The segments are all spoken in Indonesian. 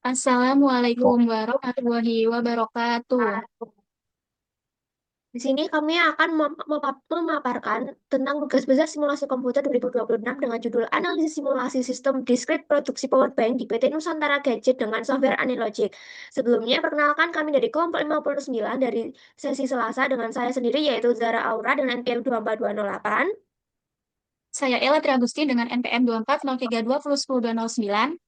Assalamualaikum warahmatullahi wabarakatuh. Di sini kami akan memaparkan tentang tugas besar simulasi komputer 2026 dengan judul Analisis Simulasi Sistem Diskret Produksi Power Bank di PT Nusantara Gadget dengan software Anilogic. Sebelumnya, perkenalkan kami dari kelompok 59 dari sesi Selasa dengan saya sendiri yaitu Zara Aura dengan NPM 24208. Saya Ella Triagusti dengan NPM 2403201029.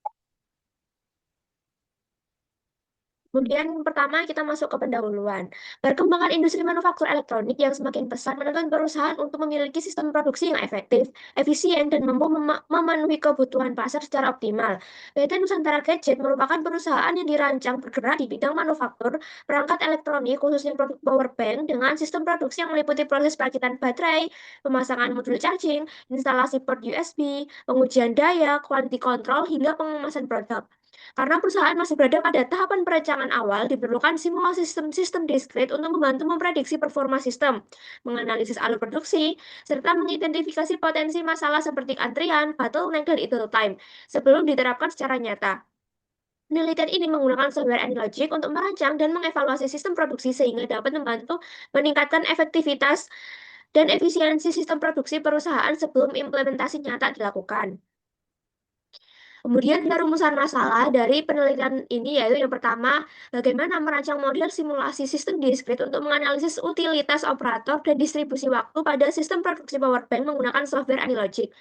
Kemudian pertama kita masuk ke pendahuluan. Perkembangan industri manufaktur elektronik yang semakin pesat menuntut perusahaan untuk memiliki sistem produksi yang efektif, efisien, dan mampu memenuhi kebutuhan pasar secara optimal. PT Nusantara Gadget merupakan perusahaan yang dirancang bergerak di bidang manufaktur perangkat elektronik, khususnya produk power bank, dengan sistem produksi yang meliputi proses perakitan baterai, pemasangan modul charging, instalasi port USB, pengujian daya, quality control, hingga pengemasan produk. Karena perusahaan masih berada pada tahapan perencanaan awal, diperlukan simulasi sistem-sistem diskret untuk membantu memprediksi performa sistem, menganalisis alur produksi, serta mengidentifikasi potensi masalah seperti antrian, bottleneck, dan idle time sebelum diterapkan secara nyata. Penelitian ini menggunakan software Anylogic untuk merancang dan mengevaluasi sistem produksi sehingga dapat membantu meningkatkan efektivitas dan efisiensi sistem produksi perusahaan sebelum implementasi nyata dilakukan. Kemudian ada rumusan masalah dari penelitian ini yaitu yang pertama, bagaimana merancang model simulasi sistem diskret untuk menganalisis utilitas operator dan distribusi waktu pada sistem produksi power bank menggunakan software Anylogic.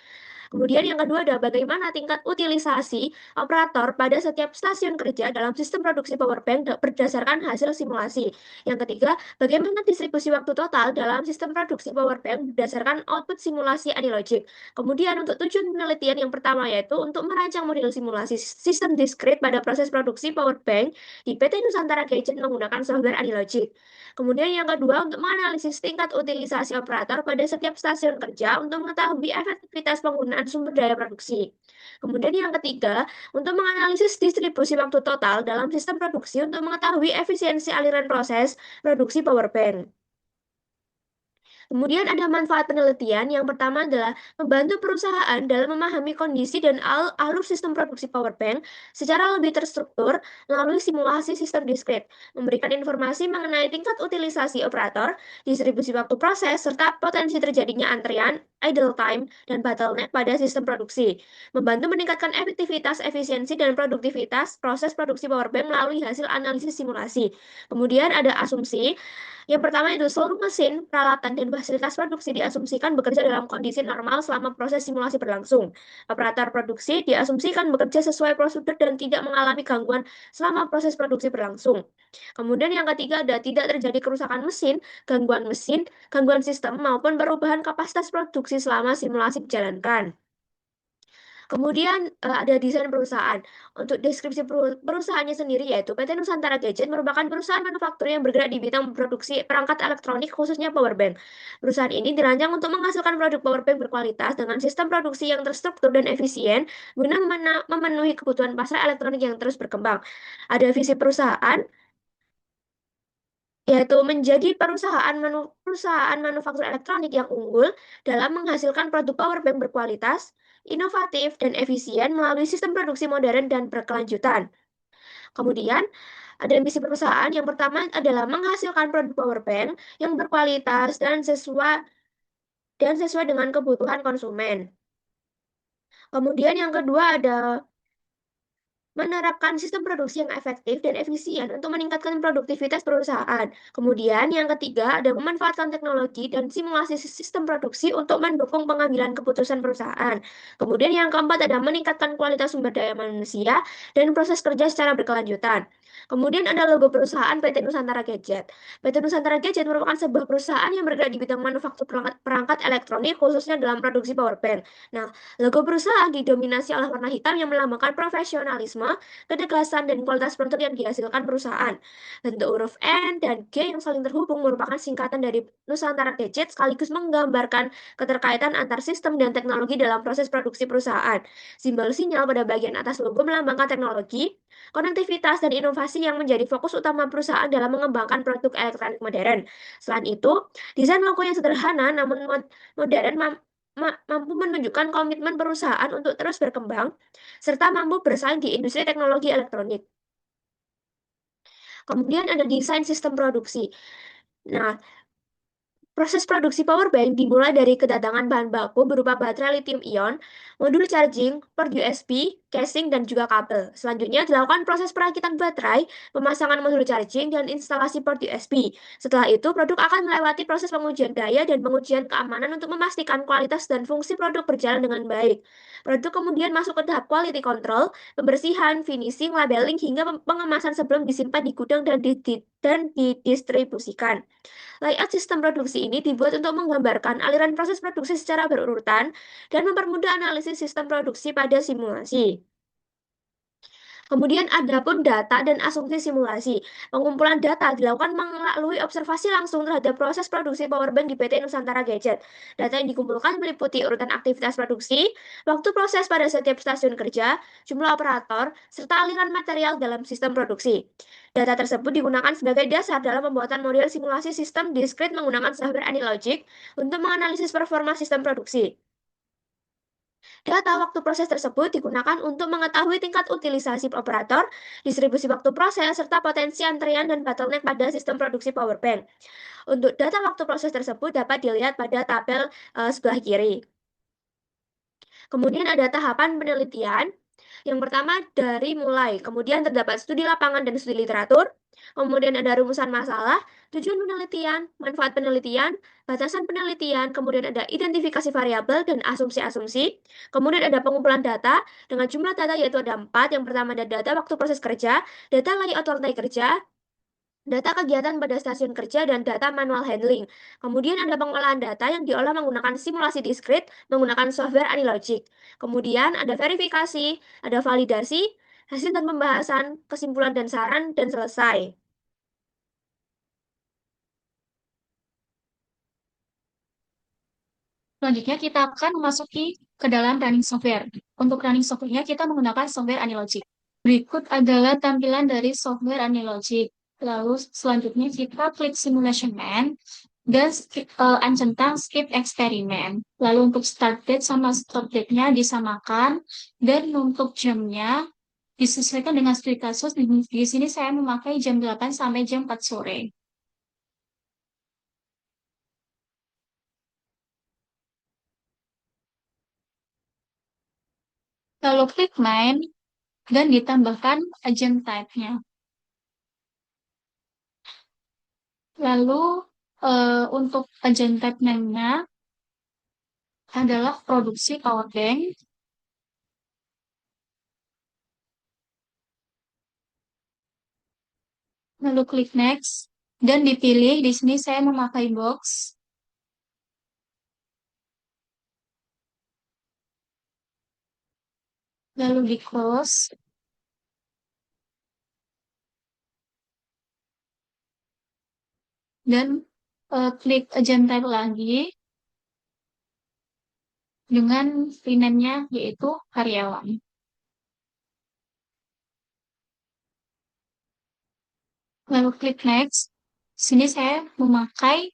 Kemudian yang kedua adalah bagaimana tingkat utilisasi operator pada setiap stasiun kerja dalam sistem produksi power bank berdasarkan hasil simulasi. Yang ketiga, bagaimana distribusi waktu total dalam sistem produksi power bank berdasarkan output simulasi Anylogic. Kemudian untuk tujuan penelitian yang pertama yaitu untuk merancang model simulasi sistem diskret pada proses produksi power bank di PT Nusantara Gadget menggunakan software Anylogic. Kemudian yang kedua, untuk menganalisis tingkat utilisasi operator pada setiap stasiun kerja untuk mengetahui efektivitas penggunaan sumber daya produksi. Kemudian yang ketiga, untuk menganalisis distribusi waktu total dalam sistem produksi untuk mengetahui efisiensi aliran proses produksi power bank. Kemudian ada manfaat penelitian. Yang pertama adalah membantu perusahaan dalam memahami kondisi dan alur sistem produksi power bank secara lebih terstruktur melalui simulasi sistem diskret, memberikan informasi mengenai tingkat utilisasi operator, distribusi waktu proses, serta potensi terjadinya antrian, idle time, dan bottleneck pada sistem produksi, membantu meningkatkan efektivitas, efisiensi, dan produktivitas proses produksi power bank melalui hasil analisis simulasi. Kemudian ada asumsi. Yang pertama itu seluruh mesin, peralatan, dan fasilitas produksi diasumsikan bekerja dalam kondisi normal selama proses simulasi berlangsung. Operator produksi diasumsikan bekerja sesuai prosedur dan tidak mengalami gangguan selama proses produksi berlangsung. Kemudian yang ketiga ada tidak terjadi kerusakan mesin, gangguan sistem, maupun perubahan kapasitas produksi selama simulasi dijalankan. Kemudian ada desain perusahaan. Untuk deskripsi perusahaannya sendiri yaitu PT Nusantara Gadget merupakan perusahaan manufaktur yang bergerak di bidang produksi perangkat elektronik khususnya power bank. Perusahaan ini dirancang untuk menghasilkan produk power bank berkualitas dengan sistem produksi yang terstruktur dan efisien guna memenuhi kebutuhan pasar elektronik yang terus berkembang. Ada visi perusahaan yaitu menjadi perusahaan manufaktur elektronik yang unggul dalam menghasilkan produk power bank berkualitas, inovatif, dan efisien melalui sistem produksi modern dan berkelanjutan. Kemudian, ada misi perusahaan yang pertama adalah menghasilkan produk power bank yang berkualitas dan sesuai dengan kebutuhan konsumen. Kemudian yang kedua ada menerapkan sistem produksi yang efektif dan efisien untuk meningkatkan produktivitas perusahaan. Kemudian, yang ketiga ada memanfaatkan teknologi dan simulasi sistem produksi untuk mendukung pengambilan keputusan perusahaan. Kemudian, yang keempat ada meningkatkan kualitas sumber daya manusia dan proses kerja secara berkelanjutan. Kemudian ada logo perusahaan PT Nusantara Gadget. PT Nusantara Gadget merupakan sebuah perusahaan yang bergerak di bidang manufaktur perangkat elektronik khususnya dalam produksi power bank. Nah, logo perusahaan didominasi oleh warna hitam yang melambangkan profesionalisme, ketegasan, dan kualitas produk yang dihasilkan perusahaan. Bentuk huruf N dan G yang saling terhubung merupakan singkatan dari Nusantara Gadget sekaligus menggambarkan keterkaitan antar sistem dan teknologi dalam proses produksi perusahaan. Simbol sinyal pada bagian atas logo melambangkan teknologi, konektivitas, dan inovasi yang menjadi fokus utama perusahaan dalam mengembangkan produk elektronik modern. Selain itu, desain logo yang sederhana namun modern mampu menunjukkan komitmen perusahaan untuk terus berkembang, serta mampu bersaing di industri teknologi elektronik. Kemudian ada desain sistem produksi. Nah, proses produksi power bank dimulai dari kedatangan bahan baku berupa baterai lithium-ion, modul charging, port USB, casing, dan juga kabel. Selanjutnya dilakukan proses perakitan baterai, pemasangan modul charging, dan instalasi port USB. Setelah itu, produk akan melewati proses pengujian daya dan pengujian keamanan untuk memastikan kualitas dan fungsi produk berjalan dengan baik. Produk kemudian masuk ke tahap quality control, pembersihan, finishing, labeling, hingga pengemasan sebelum disimpan di gudang dan didistribusikan. Layout sistem produksi ini dibuat untuk menggambarkan aliran proses produksi secara berurutan dan mempermudah analisis sistem produksi pada simulasi. Kemudian ada pun data dan asumsi simulasi. Pengumpulan data dilakukan melalui observasi langsung terhadap proses produksi powerbank di PT Nusantara Gadget. Data yang dikumpulkan meliputi urutan aktivitas produksi, waktu proses pada setiap stasiun kerja, jumlah operator, serta aliran material dalam sistem produksi. Data tersebut digunakan sebagai dasar dalam pembuatan model simulasi sistem diskrit menggunakan software AnyLogic untuk menganalisis performa sistem produksi. Data waktu proses tersebut digunakan untuk mengetahui tingkat utilisasi operator, distribusi waktu proses, serta potensi antrian dan bottleneck pada sistem produksi power bank. Untuk data waktu proses tersebut dapat dilihat pada tabel sebelah kiri. Kemudian ada tahapan penelitian. Yang pertama dari mulai, kemudian terdapat studi lapangan dan studi literatur, kemudian ada rumusan masalah, tujuan penelitian, manfaat penelitian, batasan penelitian, kemudian ada identifikasi variabel dan asumsi-asumsi, kemudian ada pengumpulan data dengan jumlah data yaitu ada 4. Yang pertama ada data waktu proses kerja, data layout lantai kerja, data kegiatan pada stasiun kerja, dan data manual handling. Kemudian ada pengolahan data yang diolah menggunakan simulasi diskrit menggunakan software Anylogic. Kemudian ada verifikasi, ada validasi, hasil dan pembahasan, kesimpulan dan saran, dan selesai. Selanjutnya kita akan memasuki ke dalam running software. Untuk running software-nya kita menggunakan software Anylogic. Berikut adalah tampilan dari software Anylogic. Lalu selanjutnya kita klik Simulation Man dan centang skip eksperimen. Lalu untuk start date sama stop date-nya disamakan dan untuk jamnya disesuaikan dengan studi kasus. Di sini saya memakai jam 8 sampai jam 4 sore. Lalu klik main dan ditambahkan agent type-nya. Lalu untuk agent type name-nya adalah produksi power bank. Lalu klik next dan dipilih. Di sini saya memakai box. Lalu di close dan klik agent type lagi dengan rename-nya yaitu karyawan. Lalu klik next. Sini saya memakai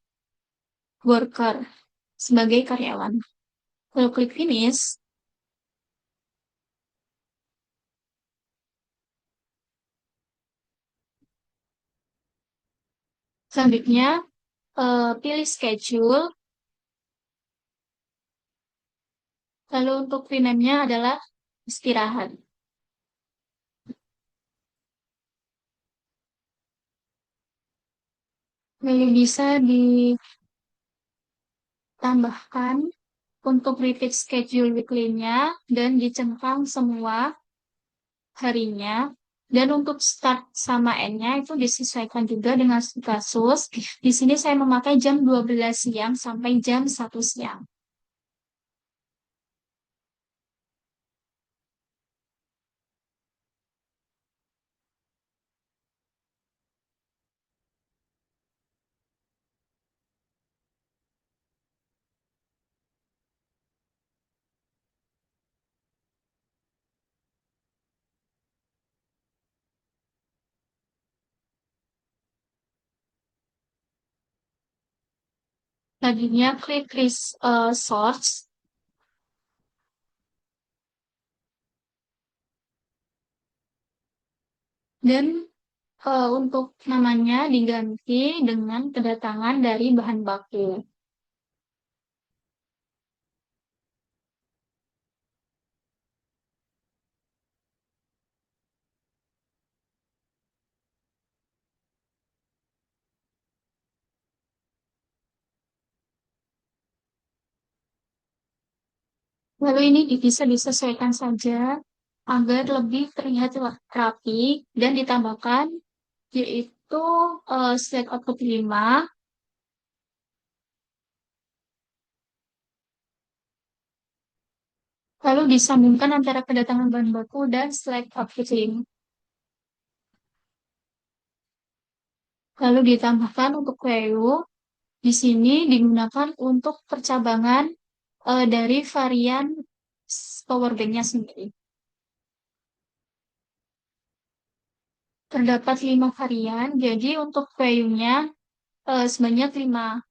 worker sebagai karyawan. Lalu klik finish. Selanjutnya pilih schedule. Lalu untuk rename-nya adalah istirahat. Lalu bisa ditambahkan untuk repeat schedule weekly-nya dan dicentang semua harinya. Dan untuk start sama end-nya itu disesuaikan juga dengan kasus. Di sini saya memakai jam 12 siang sampai jam 1 siang. Selanjutnya klik source dan Untuk namanya diganti dengan kedatangan dari bahan baku. Lalu ini bisa disesuaikan saja agar lebih terlihat rapi dan ditambahkan yaitu slide output 5, lalu disambungkan antara kedatangan bahan baku dan slide output 5. Lalu ditambahkan untuk VU, di sini digunakan untuk percabangan dari varian power bank-nya sendiri. Terdapat 5 varian, jadi untuk VU-nya sebanyak 5.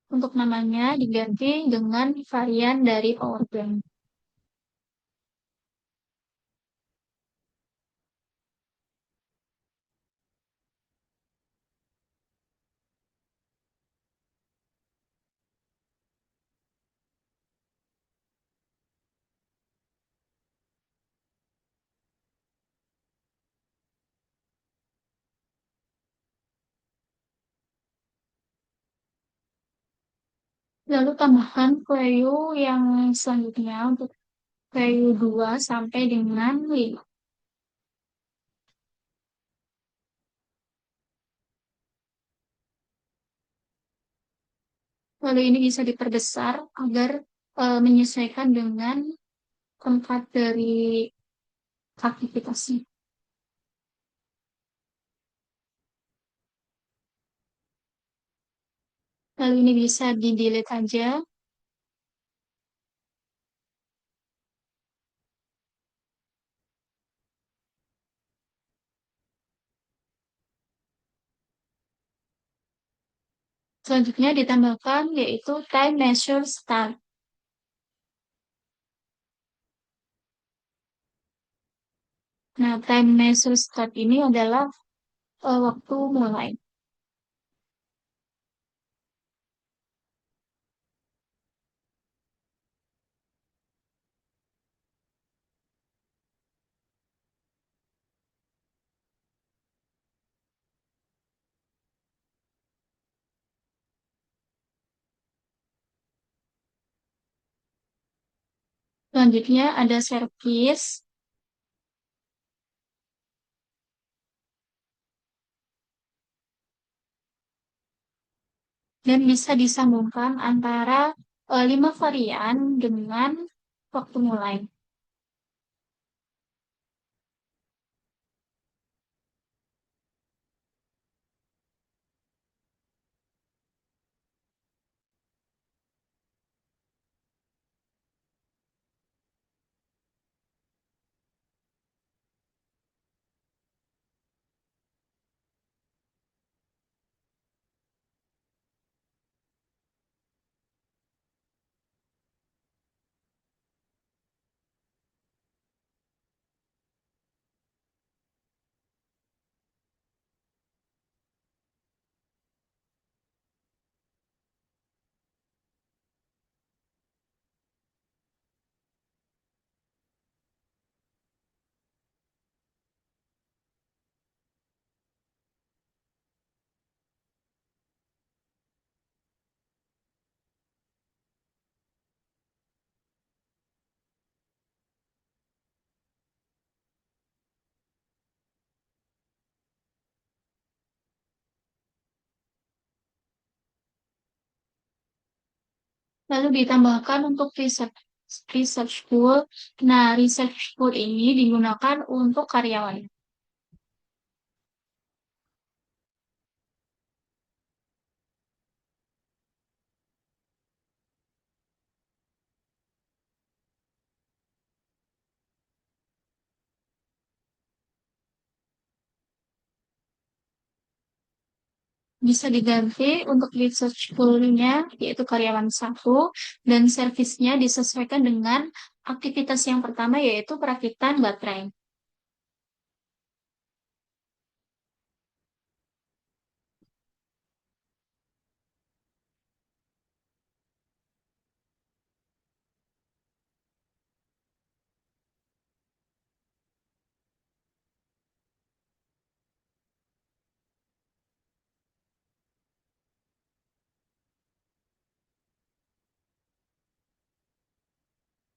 Untuk namanya diganti dengan varian dari power bank. Lalu tambahkan VU yang selanjutnya untuk VU 2 sampai dengan 5. Lalu ini bisa diperbesar agar menyesuaikan dengan tempat dari aktivitasnya. Lalu ini bisa di-delete aja. Selanjutnya ditambahkan yaitu time measure start. Nah, time measure start ini adalah waktu mulai. Selanjutnya ada service dan bisa disambungkan antara 5 varian dengan waktu mulai. Lalu ditambahkan untuk research pool. Nah, research pool ini digunakan untuk karyawan. Bisa diganti untuk research pool-nya, yaitu karyawan satu, dan servisnya disesuaikan dengan aktivitas yang pertama, yaitu perakitan baterai.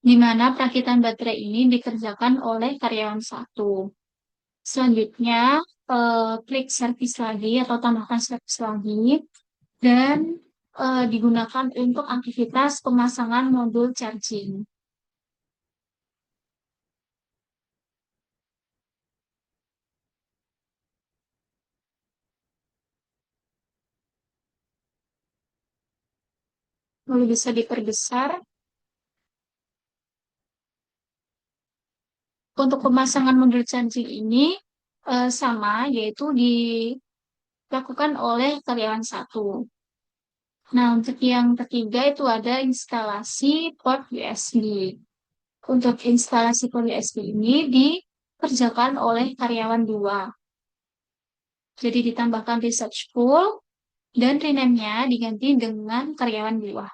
Di mana perakitan baterai ini dikerjakan oleh karyawan satu. Selanjutnya, klik servis lagi atau tambahkan servis lagi, dan digunakan untuk aktivitas pemasangan modul charging. Lalu bisa diperbesar. Untuk pemasangan modul charging ini sama, yaitu dilakukan oleh karyawan satu. Nah, untuk yang ketiga itu ada instalasi port USB. Untuk instalasi port USB ini dikerjakan oleh karyawan dua. Jadi ditambahkan research pool dan rename-nya diganti dengan karyawan dua.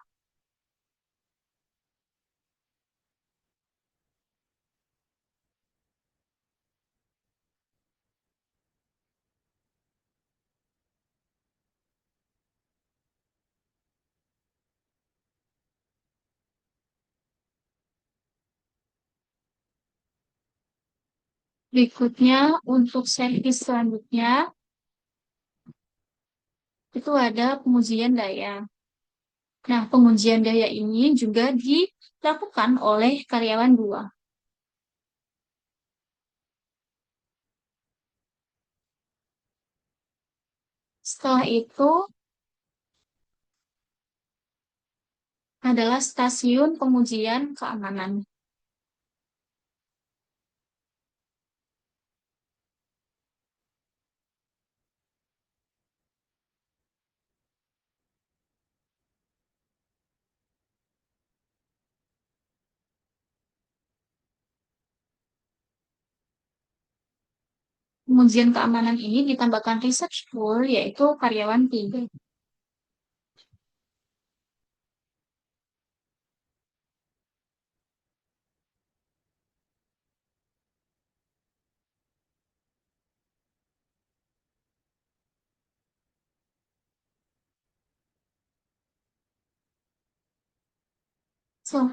Berikutnya, untuk servis selanjutnya, itu ada pengujian daya. Nah, pengujian daya ini juga dilakukan oleh karyawan dua. Setelah itu adalah stasiun pengujian keamanan. Pengujian keamanan ini ditambahkan research pool, yaitu karyawan tiga.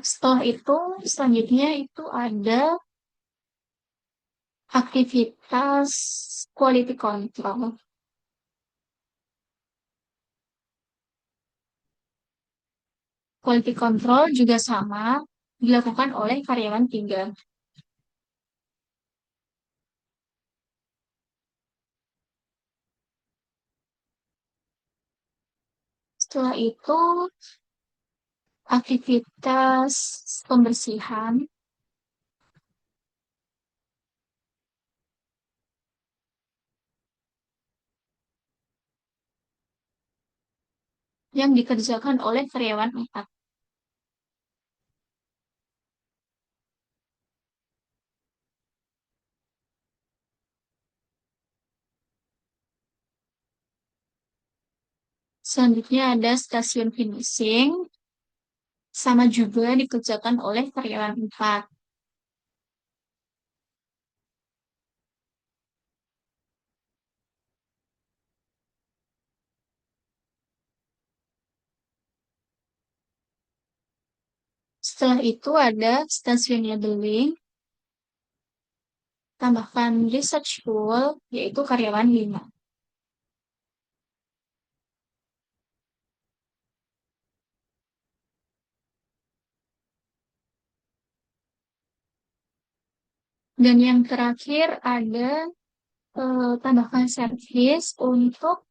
Setelah itu, selanjutnya itu ada aktivitas quality control. Quality control juga sama, dilakukan oleh karyawan tiga. Setelah itu, aktivitas pembersihan yang dikerjakan oleh karyawan empat. Selanjutnya ada stasiun finishing, sama juga dikerjakan oleh karyawan empat. Setelah itu ada stasiun labeling, tambahkan research tool, yaitu karyawan 5. Dan yang terakhir ada tambahkan servis untuk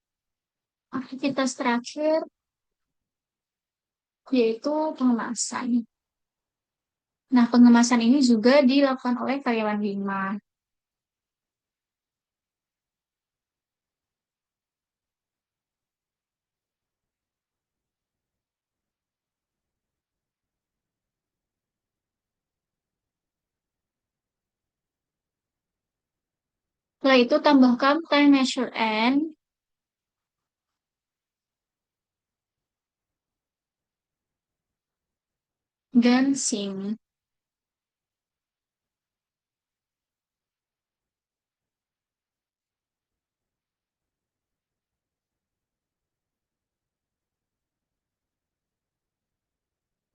aktivitas terakhir, yaitu pengemasan. Nah, pengemasan ini juga dilakukan oleh karyawan 5. Setelah itu tambahkan time measure n dan sing.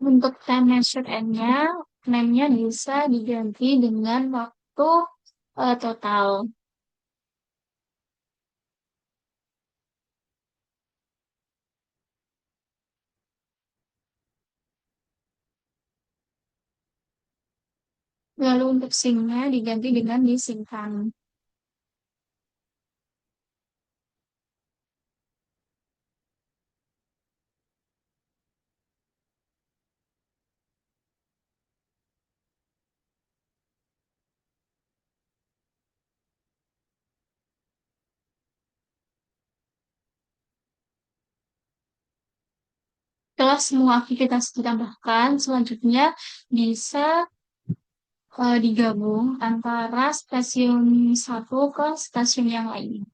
Untuk time measure n-nya, name-nya bisa diganti dengan waktu total. Lalu untuk sing-nya diganti dengan disingkan. Setelah semua aktivitas ditambahkan, selanjutnya bisa digabung antara stasiun satu ke stasiun yang lain.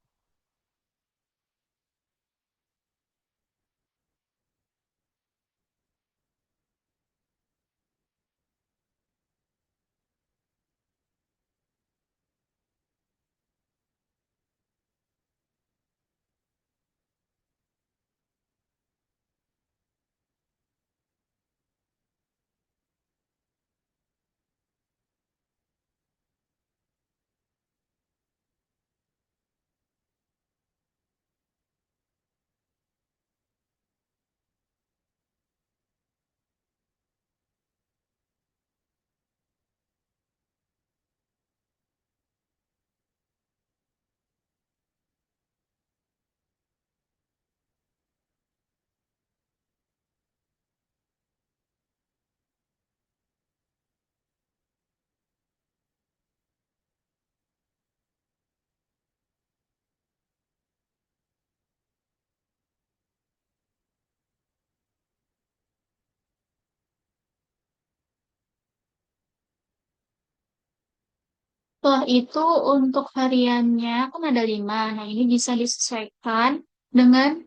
Setelah itu untuk variannya kan ada 5. Nah, ini bisa disesuaikan dengan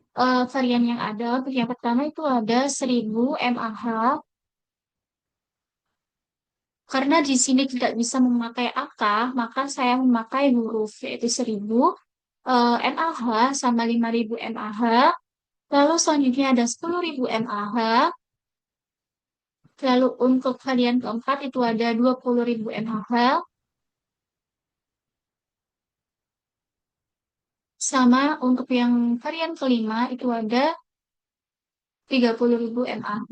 varian yang ada. Untuk yang pertama itu ada 1000 mAh. Karena di sini tidak bisa memakai angka, maka saya memakai huruf, yaitu 1000 mAh sama 5000 mAh. Lalu selanjutnya ada 10.000 mAh. Lalu untuk varian keempat itu ada 20.000 mAh. Sama untuk yang varian kelima itu ada 30.000 mAh.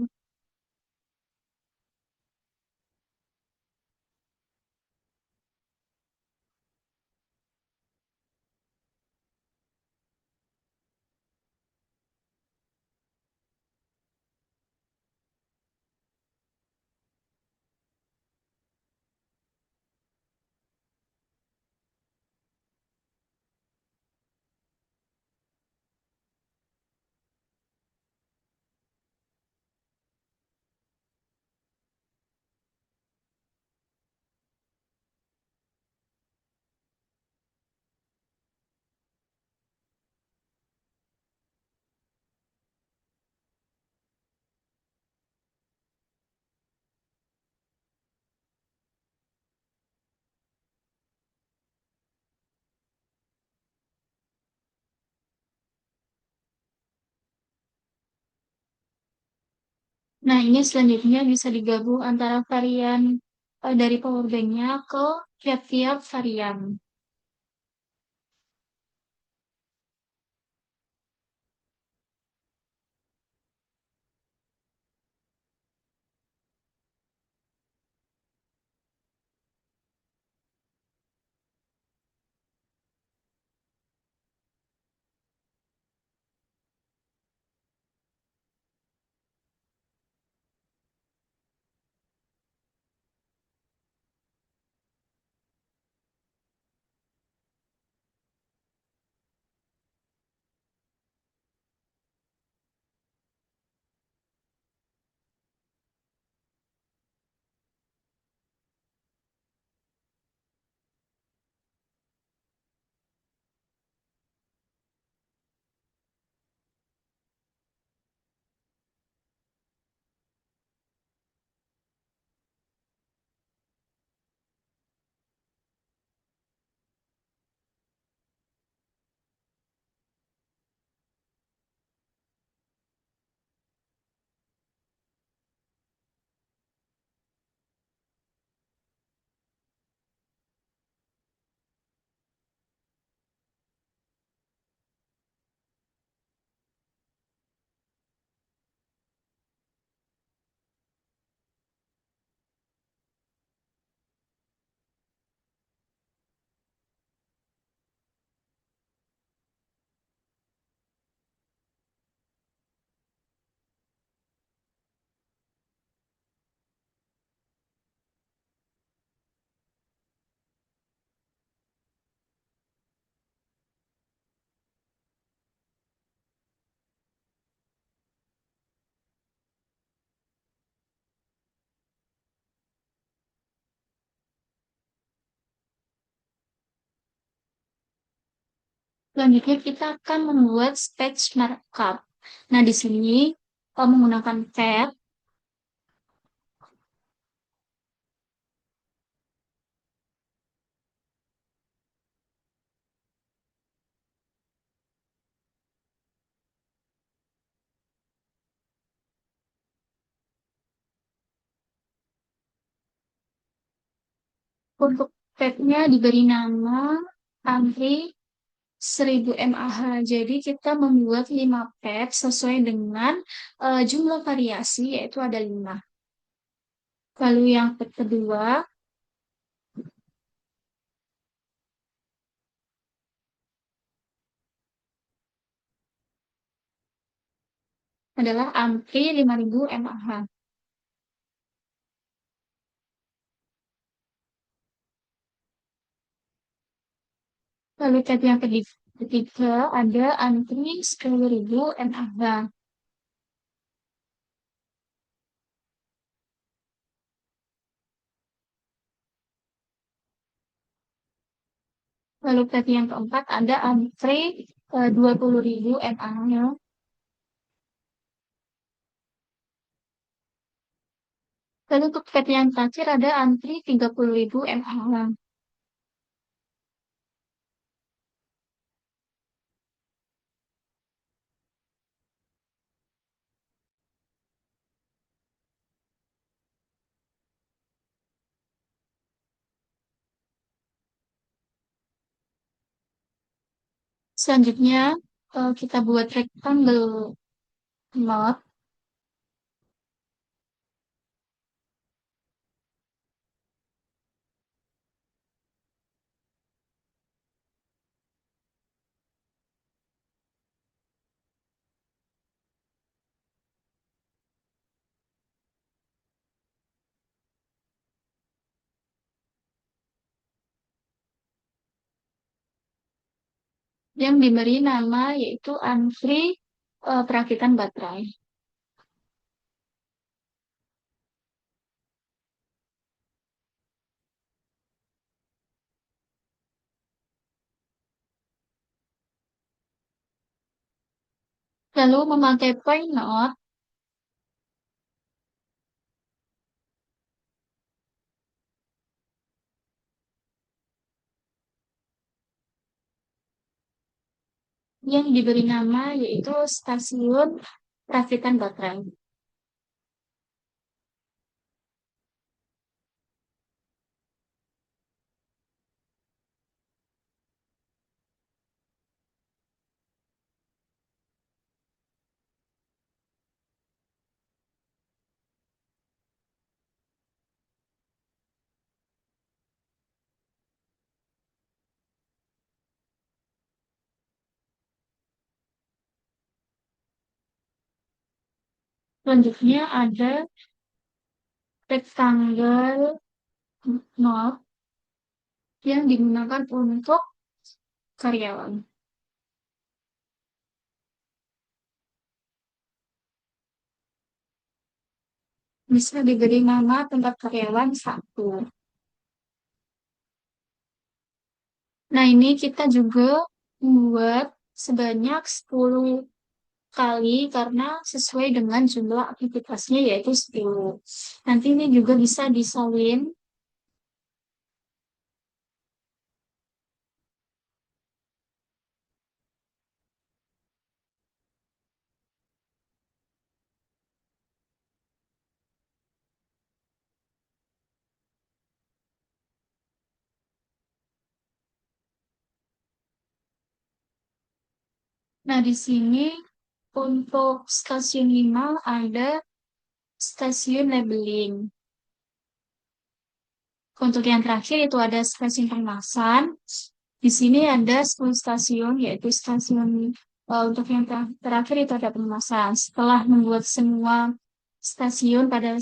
Nah, ini selanjutnya bisa digabung antara varian dari power bank-nya ke tiap-tiap varian. Selanjutnya kita akan membuat sketch markup. Nah, di sini menggunakan tab. Untuk tabnya diberi nama Antri 1000 mAh. Jadi kita membuat 5 tab sesuai dengan jumlah variasi, yaitu ada 5. Lalu yang kedua adalah Ampli 5000 mAh. Lalu tab yang ketiga ada Antri 10.000 mAh. Lalu tab yang keempat ada Antri 20.000 mAh. Lalu untuk tab yang terakhir ada Antri 30.000 mAh. Selanjutnya kita buat rectangle knot yang diberi nama yaitu Antri perakitan baterai. Lalu memakai point knot yang diberi nama yaitu stasiun perakitan baterai. Selanjutnya ada rectangle knot yang digunakan untuk karyawan. Bisa diberi nama tempat karyawan 1. Nah, ini kita juga membuat sebanyak 10 kali karena sesuai dengan jumlah aktivitasnya yaitu 10. Nanti ini juga bisa disalin. Nah, di sini untuk stasiun 5 ada stasiun labeling. Untuk yang terakhir itu ada stasiun pengemasan. Di sini ada 10 stasiun, yaitu stasiun untuk yang terakhir itu ada pengemasan. Setelah membuat semua stasiun pada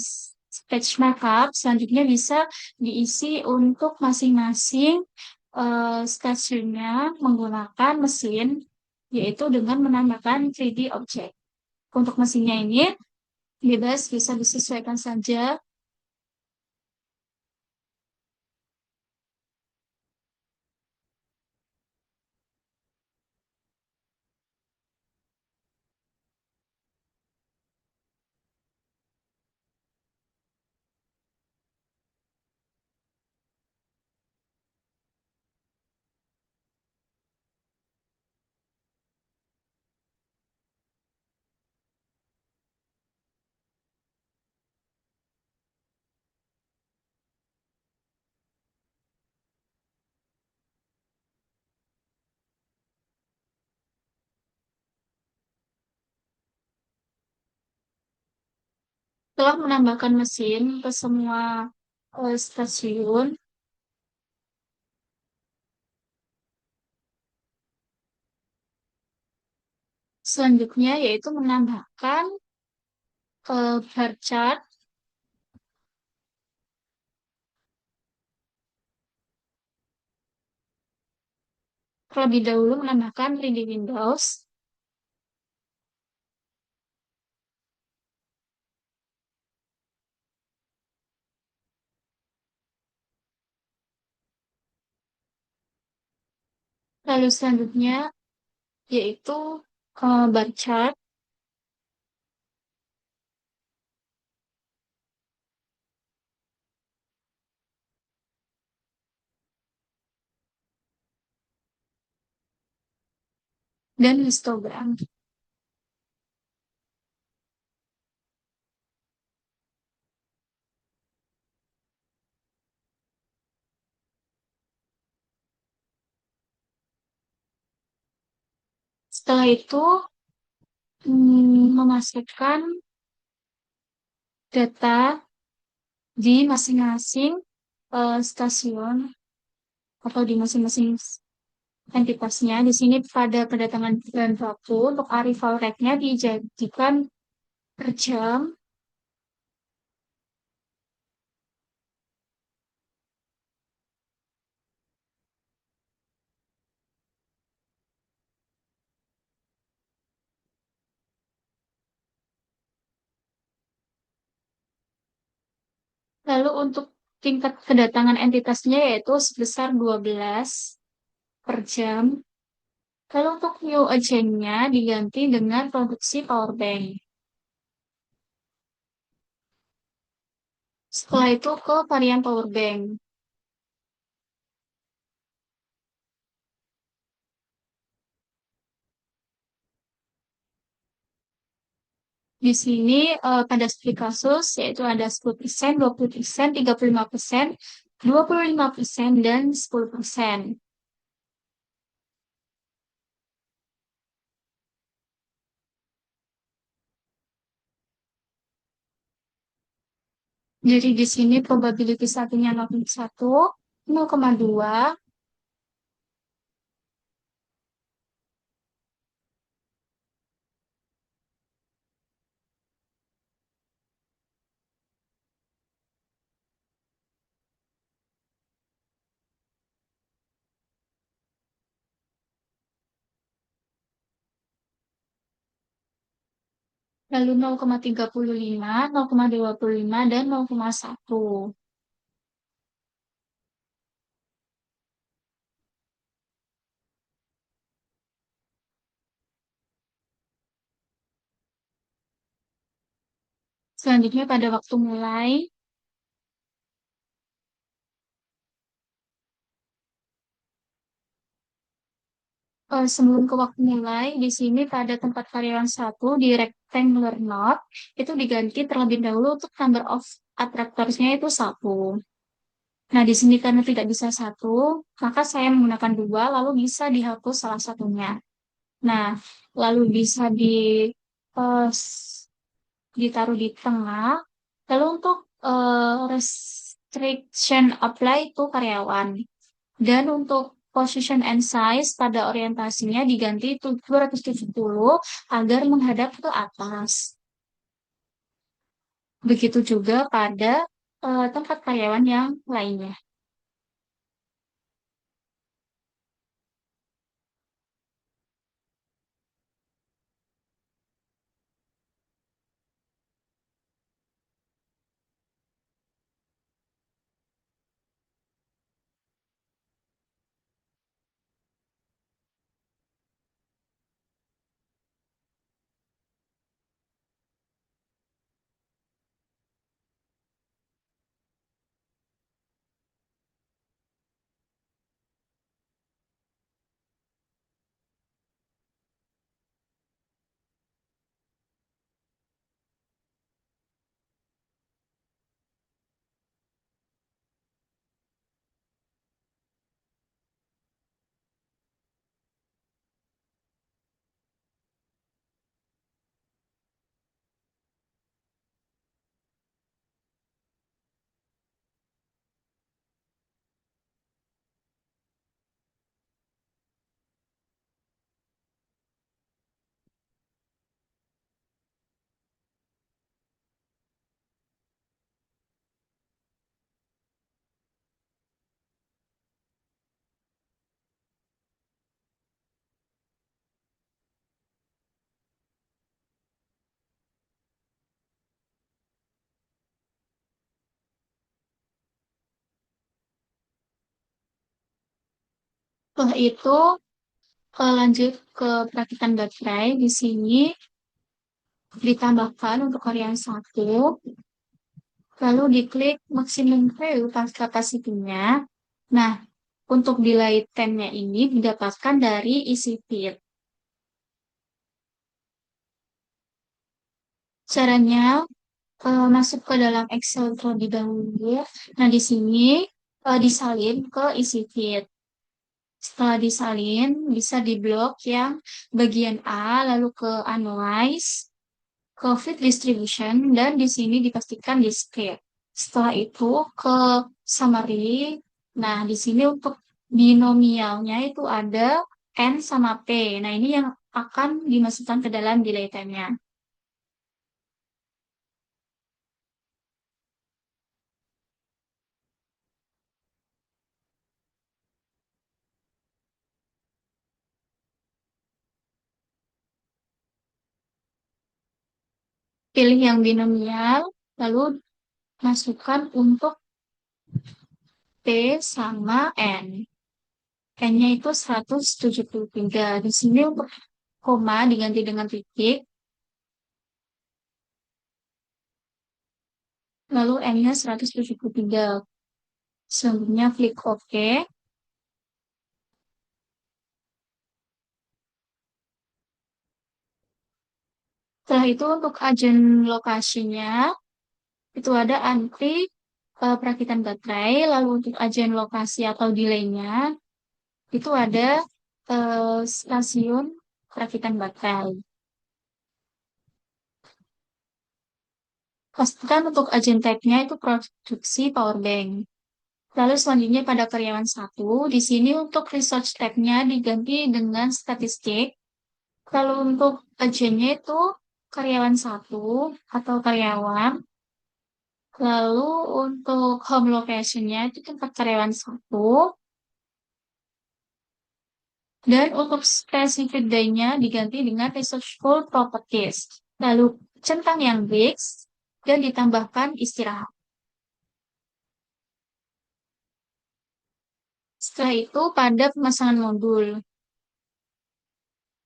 sketch markup, selanjutnya bisa diisi untuk masing-masing stasiunnya menggunakan mesin, yaitu dengan menambahkan 3D object. Untuk mesinnya ini bebas bisa disesuaikan saja. telah menambahkan mesin ke semua stasiun. Selanjutnya yaitu menambahkan bar chart. Terlebih dahulu menambahkan 3D Windows. Lalu selanjutnya yaitu bar chart. Dan histogram. Setelah itu memasukkan data di masing-masing stasiun atau di masing-masing entitasnya. Di sini pada kedatangan dan waktu untuk arrival rate-nya dijadikan per jam. Lalu untuk tingkat kedatangan entitasnya yaitu sebesar 12 per jam. Lalu untuk new agent-nya diganti dengan produksi power bank. Setelah itu ke varian power bank. Di sini pada studi kasus yaitu ada 10%, 20%, 35%, 25%, dan 10%. Jadi di sini probability satunya 0,1, 0,2, lalu 0,35, 0,25, dan 0,1. Selanjutnya pada waktu mulai, sebelum ke waktu mulai, di sini pada tempat karyawan satu di rectangular node, itu diganti terlebih dahulu untuk number of attractorsnya itu satu. Nah, di sini karena tidak bisa satu, maka saya menggunakan dua, lalu bisa dihapus salah satunya. Nah, lalu bisa eh, s- ditaruh di tengah. Lalu untuk restriction apply itu karyawan. Dan untuk position and size pada orientasinya diganti itu 270 agar menghadap ke atas. Begitu juga pada tempat karyawan yang lainnya. Setelah itu lanjut ke perakitan baterai. Di sini ditambahkan untuk karyawan satu, lalu diklik maksimum value capacity-nya. Nah, untuk delay time-nya ini didapatkan dari isi feed. Caranya masuk ke dalam Excel terlebih dahulu. Nah, di sini disalin ke isi feed. Setelah disalin, bisa di blok yang bagian A, lalu ke Analyze, ke Feed Distribution, dan di sini dipastikan Discrete. Setelah itu ke Summary. Nah, di sini untuk binomialnya itu ada N sama P. Nah, ini yang akan dimasukkan ke dalam delay time-nya. Pilih yang binomial, lalu masukkan untuk P sama N. N-nya itu 173. Di sini untuk koma diganti dengan titik, lalu N-nya 173. Selanjutnya klik OK. Setelah itu untuk agen lokasinya, itu ada antri perakitan baterai, lalu untuk agen lokasi atau delay-nya, itu ada stasiun perakitan baterai. Pastikan untuk agen type-nya itu produksi power bank. Lalu selanjutnya pada karyawan satu, di sini untuk research tab-nya diganti dengan statistik. Lalu untuk agennya itu karyawan satu atau karyawan. Lalu untuk home location-nya itu tempat karyawan satu. Dan untuk specific day-nya diganti dengan researchful properties. Lalu centang yang fix dan ditambahkan istirahat. Setelah itu pada pemasangan modul.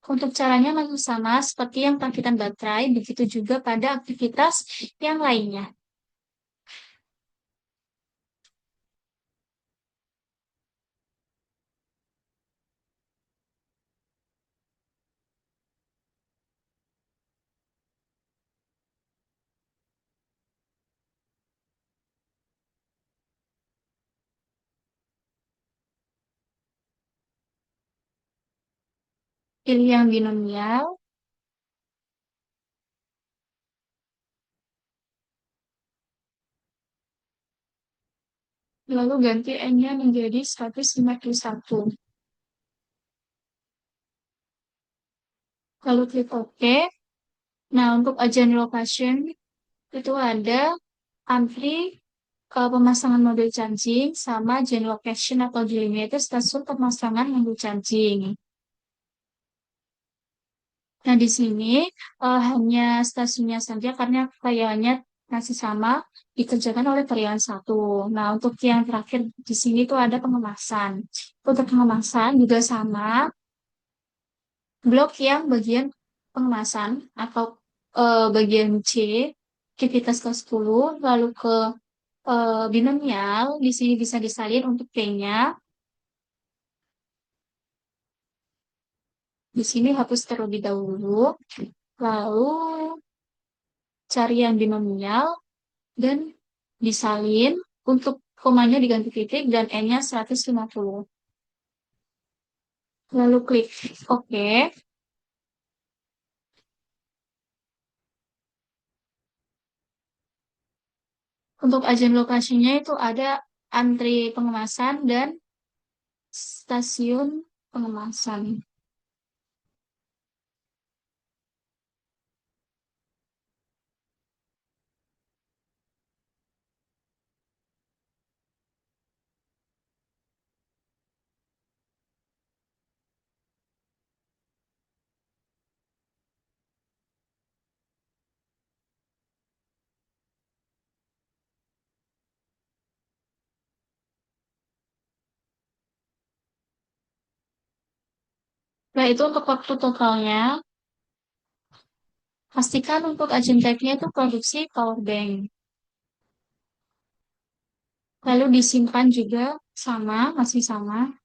Untuk caranya masih sama seperti yang perakitan baterai, begitu juga pada aktivitas yang lainnya. Pilih yang binomial, lalu ganti N-nya menjadi 151. Lalu klik OK. Nah, untuk agent location, itu ada antri pemasangan modul charging sama gen location atau jelinya itu stasiun pemasangan modul charging. Nah, di sini hanya stasiunnya saja karena karyawannya masih sama dikerjakan oleh karyawan satu. Nah, untuk yang terakhir di sini tuh ada pengemasan. Untuk pengemasan juga sama, blok yang bagian pengemasan atau bagian C, aktivitas ke 10, lalu ke binomial, di sini bisa disalin untuk P-nya. Di sini hapus terlebih dahulu, lalu cari yang binomial dan disalin untuk komanya diganti titik dan N-nya 150. Lalu klik OK. Untuk agen lokasinya itu ada antri pengemasan dan stasiun pengemasan. Nah, itu untuk waktu totalnya, pastikan untuk agent type-nya itu produksi power bank. Lalu disimpan juga sama, masih sama.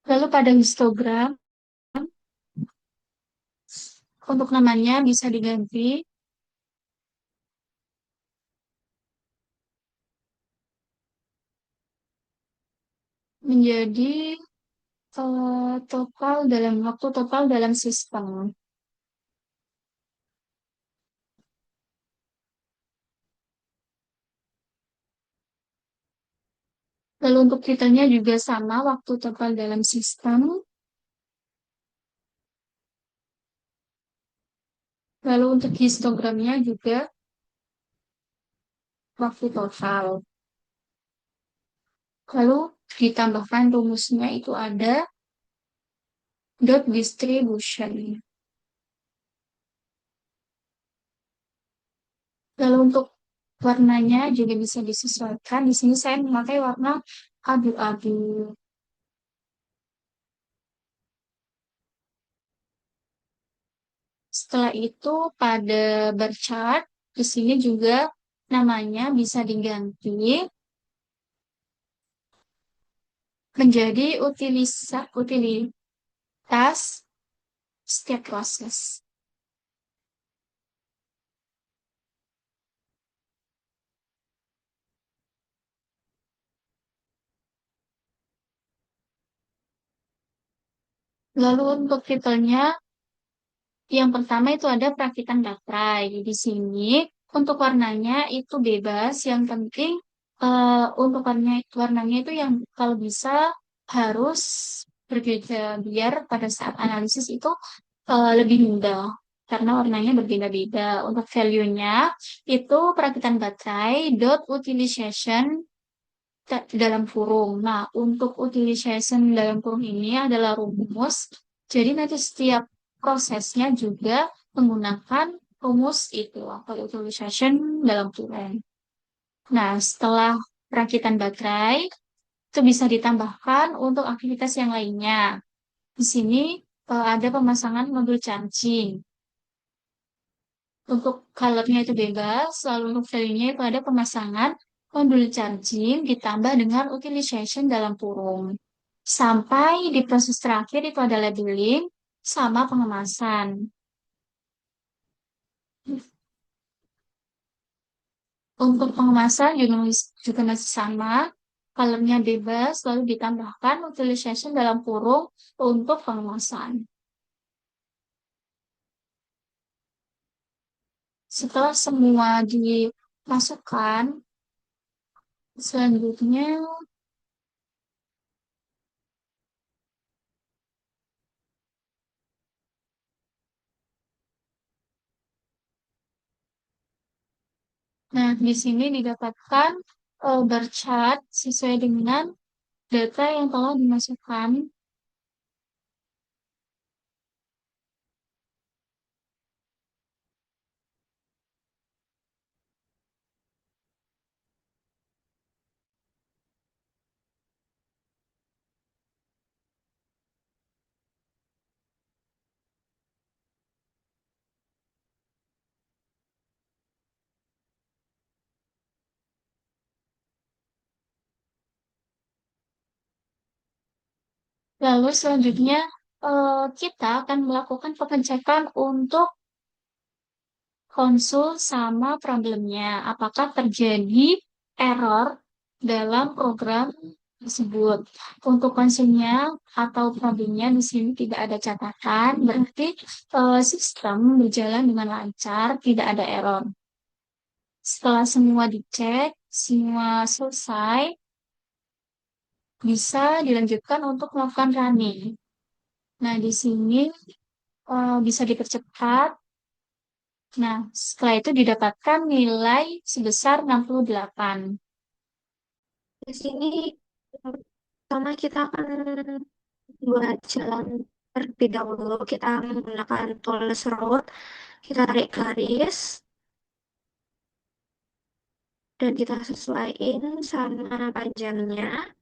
Lalu pada histogram, untuk namanya bisa diganti menjadi total dalam sistem. Lalu untuk titelnya juga sama, waktu total dalam sistem. Lalu untuk histogramnya juga waktu total. Lalu ditambahkan rumusnya itu ada dot distribution. Lalu untuk warnanya juga bisa disesuaikan. Di sini saya memakai warna abu-abu. Setelah itu pada bar chart, di sini juga namanya bisa diganti menjadi utilitas setiap proses. Lalu untuk titelnya, yang pertama itu ada perakitan baterai. Di sini untuk warnanya itu bebas. Yang penting untuk warnanya itu yang kalau bisa harus berbeda biar pada saat analisis itu lebih mudah karena warnanya berbeda-beda. Untuk value-nya itu perakitan baterai dot utilization dalam kurung. Nah, untuk utilization dalam kurung ini adalah rumus. Jadi nanti setiap prosesnya juga menggunakan rumus itu atau utilization dalam kurung. Nah, setelah perakitan baterai itu bisa ditambahkan untuk aktivitas yang lainnya. Di sini ada pemasangan modul charging. Untuk colornya itu bebas, lalu untuk value-nya itu ada pemasangan modul charging ditambah dengan utilization dalam kurung. Sampai di proses terakhir itu ada labeling sama pengemasan. Untuk pengemasan juga masih sama, colornya bebas, lalu ditambahkan utilization dalam kurung untuk pengemasan. Setelah semua dimasukkan, selanjutnya, nah di sini didapatkan bar chart sesuai dengan data yang telah dimasukkan. Lalu selanjutnya kita akan melakukan pengecekan untuk konsul sama problemnya. Apakah terjadi error dalam program tersebut? Untuk konsulnya atau problemnya di sini tidak ada catatan, berarti sistem berjalan dengan lancar, tidak ada error. Setelah semua dicek, semua selesai, bisa dilanjutkan untuk melakukan running. Nah, di sini bisa dipercepat. Nah, setelah itu didapatkan nilai sebesar 68. Di sini pertama kita akan buat jalan terlebih dahulu. Kita menggunakan tools road. Kita tarik garis dan kita sesuaiin sama panjangnya.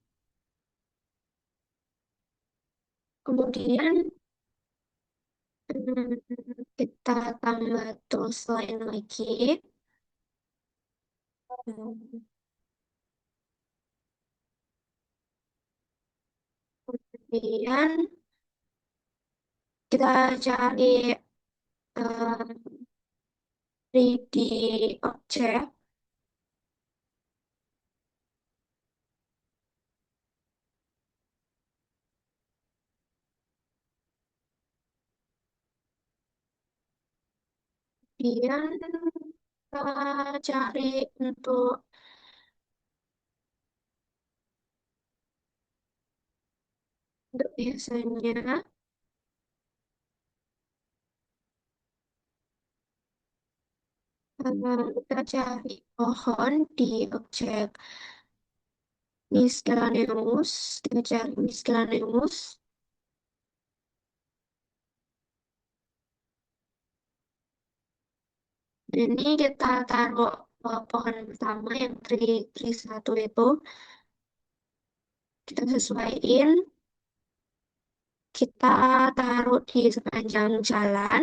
Kemudian hmm, kita tambah tools lain lagi. Hmm, Kemudian kita cari eh, 3D object. Kemudian kita cari untuk biasanya kita cari pohon di objek miscellaneous. Kita cari miscellaneous. Ini kita taruh pohon pertama yang tree satu itu. Kita sesuaiin. Kita taruh di sepanjang jalan.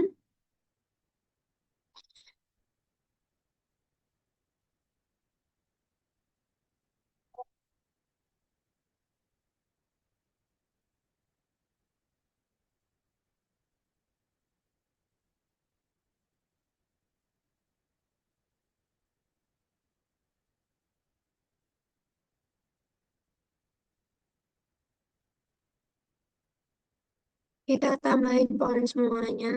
Kita tambahin pohon semuanya.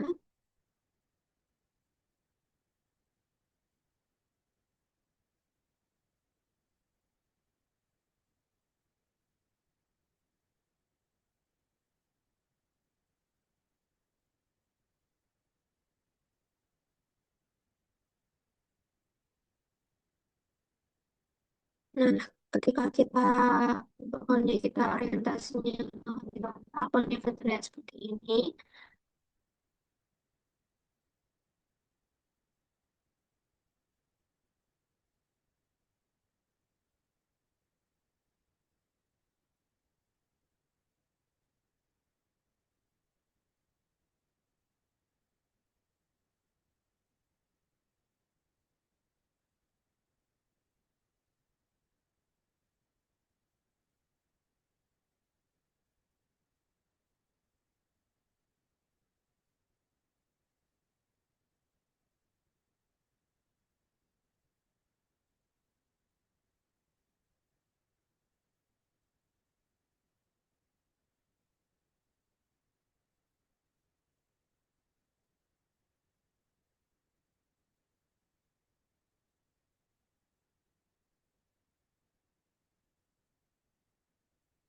Nah, ketika pohonnya kita orientasinya kita pohonnya terlihat seperti ini.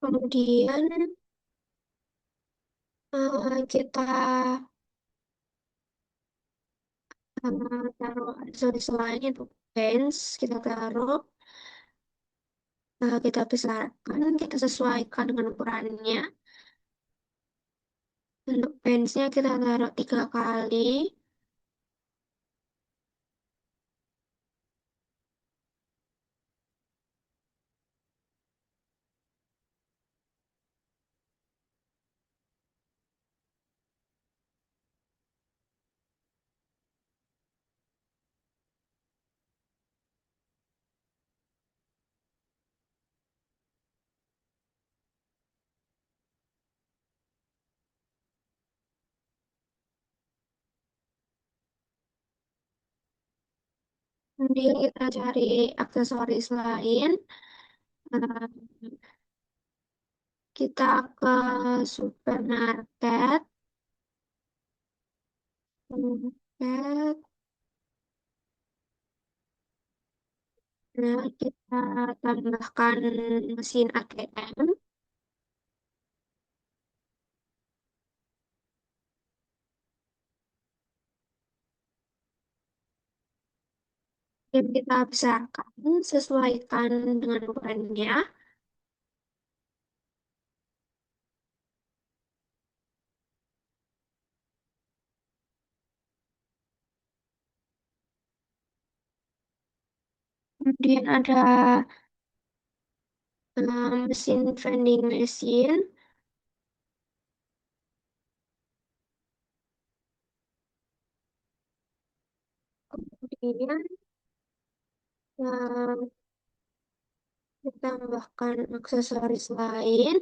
Kemudian kita taruh aksesoris lain untuk bench. Kita taruh, kita besarkan, kita sesuaikan dengan ukurannya. Untuk benchnya kita taruh 3 kali. Kemudian kita cari aksesoris lain. Eh, Kita ke supermarket. Supermarket. Nah, kita tambahkan mesin ATM. Yang kita besarkan, sesuaikan dengan ukurannya. Kemudian ada mesin vending machine. Kemudian ditambahkan aksesoris lain.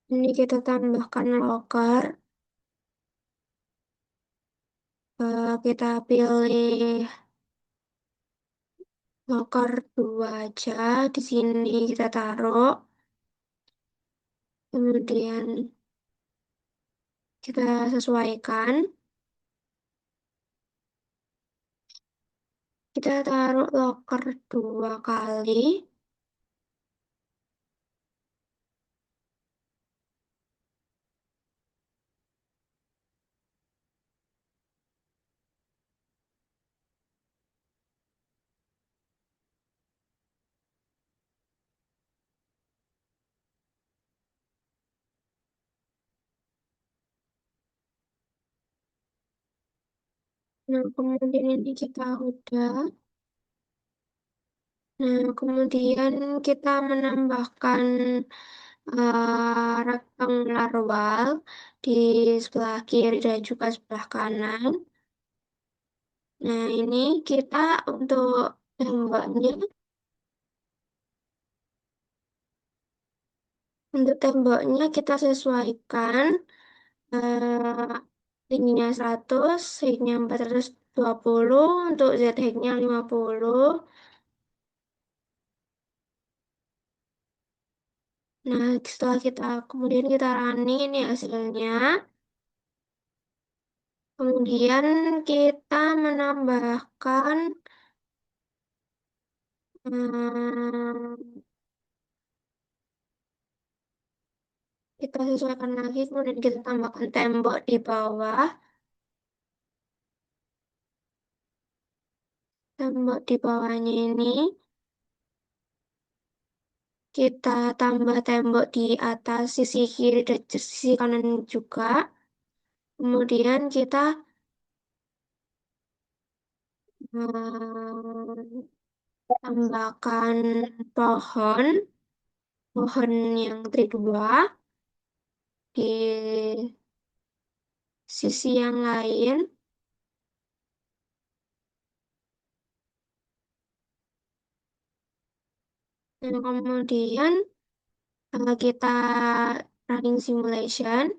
Ini kita tambahkan loker. Kita pilih loker 2 aja. Di sini kita taruh. Kemudian kita sesuaikan. Kita taruh loker 2 kali. Nah, kemudian ini kita udah. Nah, kemudian kita menambahkan rectangular wall di sebelah kiri dan juga sebelah kanan. Nah, ini kita untuk temboknya kita sesuaikan eh, tingginya 100, height-nya 420, untuk Z height-nya 50. Nah, setelah kemudian kita running ini hasilnya. Kemudian kita menambahkan hmm, kita sesuaikan lagi, kemudian kita tambahkan tembok di bawah. Tembok di bawahnya ini kita tambah tembok di atas sisi kiri dan sisi kanan juga. Kemudian kita hmm, tambahkan pohon, pohon yang kedua di sisi yang lain. Dan kemudian kita running simulation.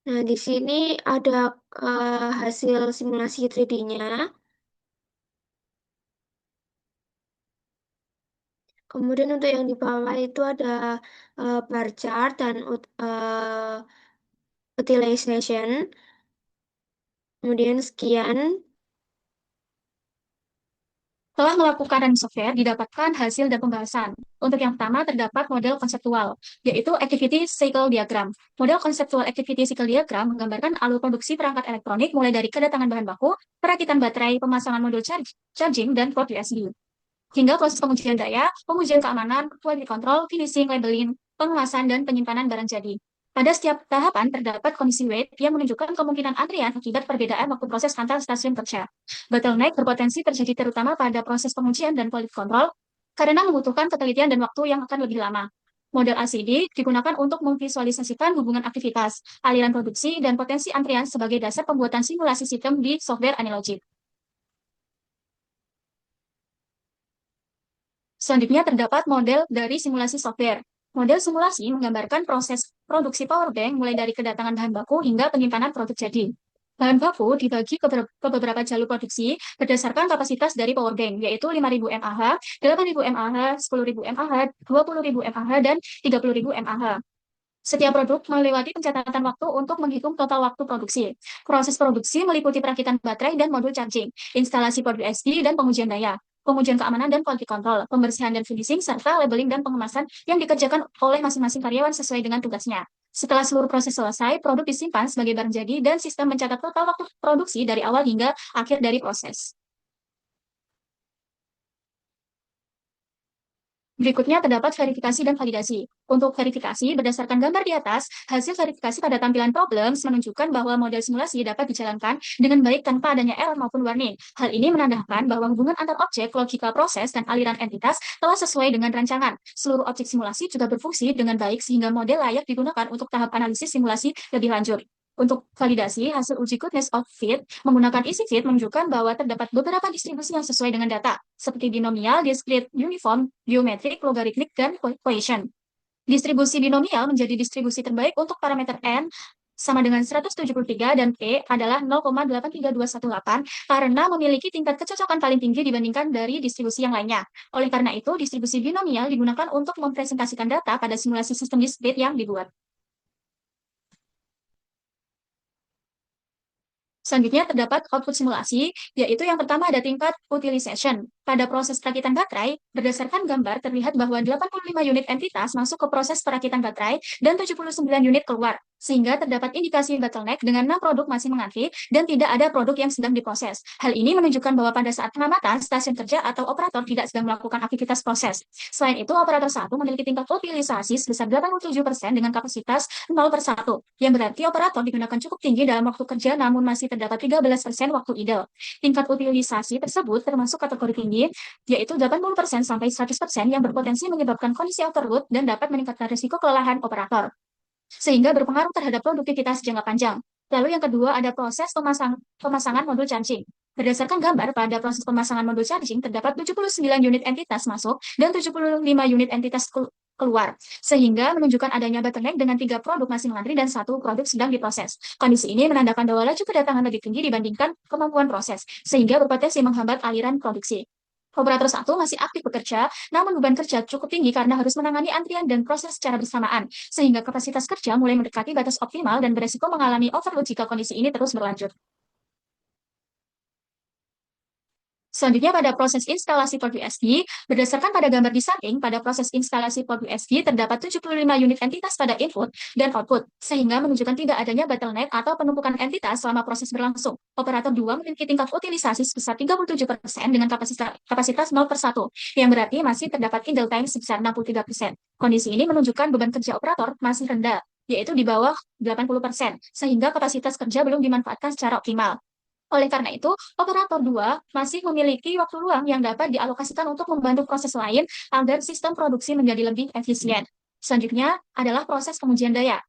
Nah, di sini ada hasil simulasi 3D-nya. Kemudian untuk yang di bawah itu ada bar chart dan utilization. Kemudian sekian. Setelah melakukan running software, didapatkan hasil dan pembahasan. Untuk yang pertama, terdapat model konseptual, yaitu Activity Cycle Diagram. Model konseptual Activity Cycle Diagram menggambarkan alur produksi perangkat elektronik mulai dari kedatangan bahan baku, perakitan baterai, pemasangan modul charging, dan port USB. Hingga proses pengujian daya, pengujian keamanan, quality control, finishing, labeling, pengemasan, dan penyimpanan barang jadi. Pada setiap tahapan terdapat kondisi wait yang menunjukkan kemungkinan antrian akibat perbedaan waktu proses antar stasiun kerja. Bottleneck berpotensi terjadi terutama pada proses pengujian dan quality control karena membutuhkan ketelitian dan waktu yang akan lebih lama. Model ACD digunakan untuk memvisualisasikan hubungan aktivitas, aliran produksi, dan potensi antrian sebagai dasar pembuatan simulasi sistem di software analogi. Selanjutnya terdapat model dari simulasi software. Model simulasi menggambarkan proses produksi power bank mulai dari kedatangan bahan baku hingga penyimpanan produk jadi. Bahan baku dibagi ke beberapa jalur produksi berdasarkan kapasitas dari power bank, yaitu 5.000 mAh, 8.000 mAh, 10.000 mAh, 20.000 mAh, dan 30.000 mAh. Setiap produk melewati pencatatan waktu untuk menghitung total waktu produksi. Proses produksi meliputi perakitan baterai dan modul charging, instalasi port USB dan pengujian daya, pengujian keamanan dan quality control, pembersihan dan finishing, serta labeling dan pengemasan yang dikerjakan oleh masing-masing karyawan sesuai dengan tugasnya. Setelah seluruh proses selesai, produk disimpan sebagai barang jadi dan sistem mencatat total waktu produksi dari awal hingga akhir dari proses. Berikutnya terdapat verifikasi dan validasi. Untuk verifikasi, berdasarkan gambar di atas, hasil verifikasi pada tampilan problems menunjukkan bahwa model simulasi dapat dijalankan dengan baik tanpa adanya error maupun warning. Hal ini menandakan bahwa hubungan antar objek, logika proses, dan aliran entitas telah sesuai dengan rancangan. Seluruh objek simulasi juga berfungsi dengan baik sehingga model layak digunakan untuk tahap analisis simulasi lebih lanjut. Untuk validasi, hasil uji goodness of fit menggunakan easy fit menunjukkan bahwa terdapat beberapa distribusi yang sesuai dengan data, seperti binomial, discrete, uniform, geometrik, logarithmic, dan Bayesian. Distribusi binomial menjadi distribusi terbaik untuk parameter n sama dengan 173 dan P adalah 0,83218 karena memiliki tingkat kecocokan paling tinggi dibandingkan dari distribusi yang lainnya. Oleh karena itu, distribusi binomial digunakan untuk mempresentasikan data pada simulasi sistem discrete yang dibuat. Selanjutnya terdapat output simulasi, yaitu yang pertama ada tingkat utilization. Pada proses perakitan baterai, berdasarkan gambar terlihat bahwa 85 unit entitas masuk ke proses perakitan baterai dan 79 unit keluar, sehingga terdapat indikasi bottleneck dengan 6 produk masih mengantri dan tidak ada produk yang sedang diproses. Hal ini menunjukkan bahwa pada saat pengamatan, stasiun kerja atau operator tidak sedang melakukan aktivitas proses. Selain itu, operator 1 memiliki tingkat utilisasi sebesar 87% dengan kapasitas 0/1, yang berarti operator digunakan cukup tinggi dalam waktu kerja namun masih terdapat 13% waktu idle. Tingkat utilisasi tersebut termasuk kategori tinggi, yaitu 80% sampai 100% yang berpotensi menyebabkan kondisi overload dan dapat meningkatkan risiko kelelahan operator, sehingga berpengaruh terhadap produktivitas jangka panjang. Lalu yang kedua ada proses pemasangan modul charging. Berdasarkan gambar, pada proses pemasangan modul charging terdapat 79 unit entitas masuk dan 75 unit entitas keluar, sehingga menunjukkan adanya bottleneck dengan 3 produk masih mengantri dan 1 produk sedang diproses. Kondisi ini menandakan bahwa laju kedatangan lebih tinggi dibandingkan kemampuan proses, sehingga berpotensi menghambat aliran produksi. Operator 1 masih aktif bekerja, namun beban kerja cukup tinggi karena harus menangani antrian dan proses secara bersamaan, sehingga kapasitas kerja mulai mendekati batas optimal dan beresiko mengalami overload jika kondisi ini terus berlanjut. Selanjutnya pada proses instalasi port USB, berdasarkan pada gambar di samping, pada proses instalasi port USB terdapat 75 unit entitas pada input dan output, sehingga menunjukkan tidak adanya bottleneck atau penumpukan entitas selama proses berlangsung. Operator 2 memiliki tingkat utilisasi sebesar 37% dengan kapasitas 0/1, yang berarti masih terdapat idle time sebesar 63%. Kondisi ini menunjukkan beban kerja operator masih rendah, yaitu di bawah 80%, sehingga kapasitas kerja belum dimanfaatkan secara optimal. Oleh karena itu, operator 2 masih memiliki waktu luang yang dapat dialokasikan untuk membantu proses lain agar sistem produksi menjadi lebih efisien. Selanjutnya adalah proses pengujian daya.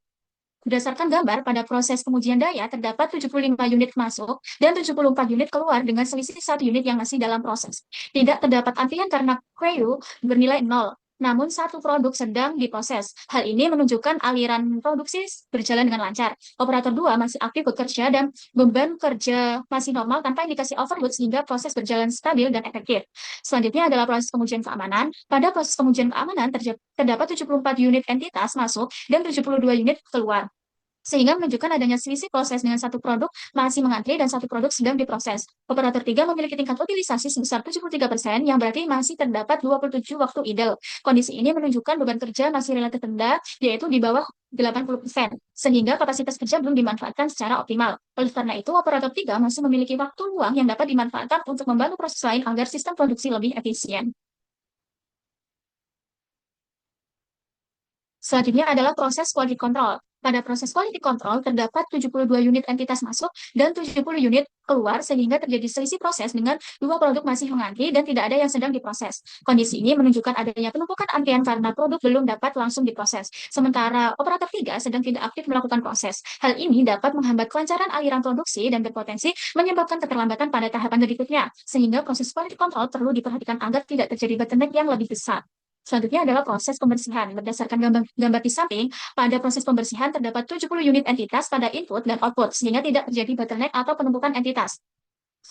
Berdasarkan gambar, pada proses pengujian daya terdapat 75 unit masuk dan 74 unit keluar dengan selisih 1 unit yang masih dalam proses. Tidak terdapat antrian karena QU bernilai 0, namun 1 produk sedang diproses. Hal ini menunjukkan aliran produksi berjalan dengan lancar. Operator 2 masih aktif bekerja dan beban kerja masih normal tanpa indikasi overload sehingga proses berjalan stabil dan efektif. Selanjutnya adalah proses pengujian keamanan. Pada proses pengujian keamanan terdapat 74 unit entitas masuk dan 72 unit keluar, sehingga menunjukkan adanya selisih proses dengan 1 produk masih mengantri dan 1 produk sedang diproses. Operator 3 memiliki tingkat utilisasi sebesar 73%, yang berarti masih terdapat 27 waktu idle. Kondisi ini menunjukkan beban kerja masih relatif rendah, yaitu di bawah 80%, sehingga kapasitas kerja belum dimanfaatkan secara optimal. Oleh karena itu, operator 3 masih memiliki waktu luang yang dapat dimanfaatkan untuk membantu proses lain agar sistem produksi lebih efisien. Selanjutnya adalah proses quality control. Pada proses quality control terdapat 72 unit entitas masuk dan 70 unit keluar sehingga terjadi selisih proses dengan 2 produk masih mengantri dan tidak ada yang sedang diproses. Kondisi ini menunjukkan adanya penumpukan antrian karena produk belum dapat langsung diproses. Sementara operator 3 sedang tidak aktif melakukan proses. Hal ini dapat menghambat kelancaran aliran produksi dan berpotensi menyebabkan keterlambatan pada tahapan berikutnya, sehingga proses quality control perlu diperhatikan agar tidak terjadi bottleneck yang lebih besar. Selanjutnya adalah proses pembersihan. Berdasarkan gambar di samping, pada proses pembersihan terdapat 70 unit entitas pada input dan output, sehingga tidak terjadi bottleneck atau penumpukan entitas.